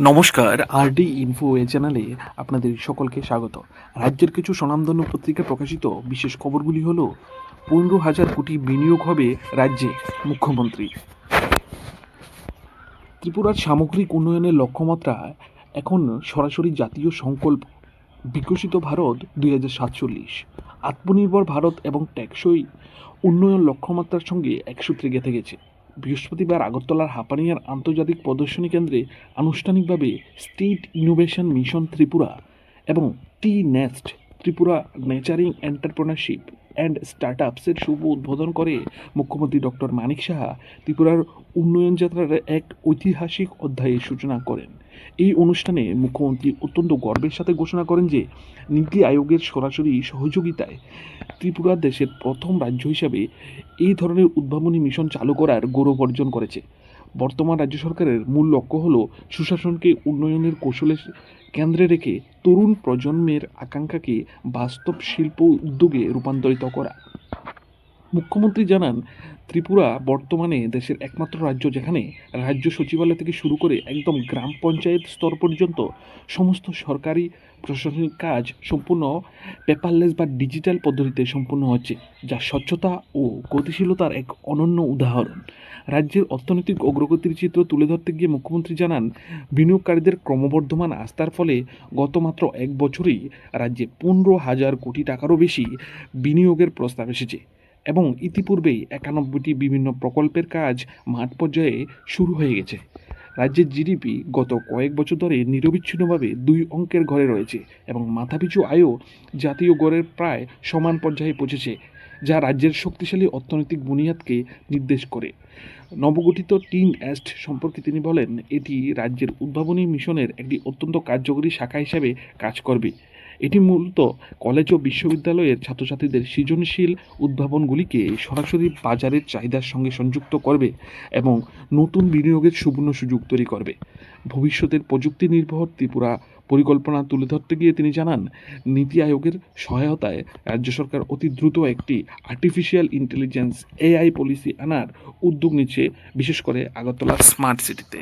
নমস্কার, RD info চ্যানেলে আপনাদের সকলকে স্বাগত। রাজ্যের কিছু স্বনামধন্য পত্রিকায় প্রকাশিত বিশেষ খবরগুলি হলো 15,000 কোটি বিনিয়োগ হবে রাজ্যে, মুখ্যমন্ত্রী। ত্রিপুরার সামগ্রিক উন্নয়নের লক্ষ্যমাত্রা এখন সরাসরি জাতীয় সংকল্প বিকশিত ভারত 2047, আত্মনির্ভর ভারত এবং টেকসই উন্নয়ন লক্ষ্যমাত্রার সঙ্গে এক সূত্রে গেঁথে গেছে। বৃহস্পতিবার আগরতলার হাপানিয়ার আন্তর্জাতিক প্রদর্শনী কেন্দ্রে আনুষ্ঠানিকভাবে স্টেট ইনোভেশন মিশন ত্রিপুরা এবং টি নেস্ট ত্রিপুরা নেচারিং এন্টারপ্রেনারশিপ অ্যান্ড স্টার্টআপসের শুভ উদ্বোধন করে মুখ্যমন্ত্রী ডক্টর মানিক সাহা ত্রিপুরার উন্নয়ন যাত্রার এক ঐতিহাসিক অধ্যায়ের সূচনা করেন। এই অনুষ্ঠানে মুখ্যমন্ত্রী অত্যন্ত গর্বের সাথে ঘোষণা করেন যে নীতি আয়োগের সরাসরি সহযোগিতায় ত্রিপুরা দেশের প্রথম রাজ্য হিসাবে এই ধরনের উদ্ভাবনী মিশন চালু করার গৌরব অর্জন করেছে। বর্তমান রাজ্য সরকারের মূল লক্ষ্য হল সুশাসনকে উন্নয়নের কৌশলের কেন্দ্রে রেখে তরুণ প্রজন্মের আকাঙ্ক্ষাকে বাস্তব শিল্প উদ্যোগে রূপান্তরিত করা। মুখ্যমন্ত্রী জানান, ত্রিপুরা বর্তমানে দেশের একমাত্র রাজ্য যেখানে রাজ্য সচিবালয় থেকে শুরু করে একদম গ্রাম পঞ্চায়েত স্তর পর্যন্ত সমস্ত সরকারি প্রশাসনিক কাজ সম্পূর্ণ পেপারলেস বা ডিজিটাল পদ্ধতিতে সম্পূর্ণ হচ্ছে, যা স্বচ্ছতা ও গতিশীলতার এক অনন্য উদাহরণ। রাজ্যের অর্থনৈতিক অগ্রগতির চিত্র তুলে ধরতে গিয়ে মুখ্যমন্ত্রী জানান, বিনিয়োগকারীদের ক্রমবর্ধমান আস্থার ফলে গত মাত্র এক বছরেই রাজ্যে 15,000 কোটি টাকারও বেশি বিনিয়োগের প্রস্তাব এসেছে এবং ইতিপূর্বেই 91টি বিভিন্ন প্রকল্পের কাজ মাঠ পর্যায়ে শুরু হয়ে গেছে। রাজ্যের জিডিপি গত কয়েক বছর ধরে নিরবিচ্ছিন্নভাবে 2 অঙ্কের ঘরে রয়েছে এবং মাথাপিছু আয়ও জাতীয় গড়ের প্রায় সমান পর্যায়ে পৌঁছেছে, যা রাজ্যের শক্তিশালী অর্থনৈতিক বুনিয়াদকে নির্দেশ করে। নবগঠিত টিন এস্ট সম্পর্কে তিনি বলেন, এটি রাজ্যের উদ্ভাবনী মিশনের একটি অত্যন্ত কার্যকরী শাখা হিসেবে কাজ করবে। এটি মূলত কলেজ ও বিশ্ববিদ্যালয়ের ছাত্রছাত্রীদের সৃজনশীল উদ্ভাবনগুলিকে সরাসরি বাজারের চাহিদার সঙ্গে সংযুক্ত করবে এবং নতুন বিনিয়োগের সুবর্ণ সুযোগ তৈরি করবে। ভবিষ্যতের প্রযুক্তি নির্ভর ত্রিপুরা পরিকল্পনা তুলে ধরতে গিয়ে তিনি জানান, নীতি আয়োগের সহায়তায় রাজ্য সরকার অতি দ্রুত একটি আর্টিফিশিয়াল ইন্টেলিজেন্স এআই পলিসি আনার উদ্যোগ নিচ্ছে, বিশেষ করে আগরতলা স্মার্ট সিটিতে।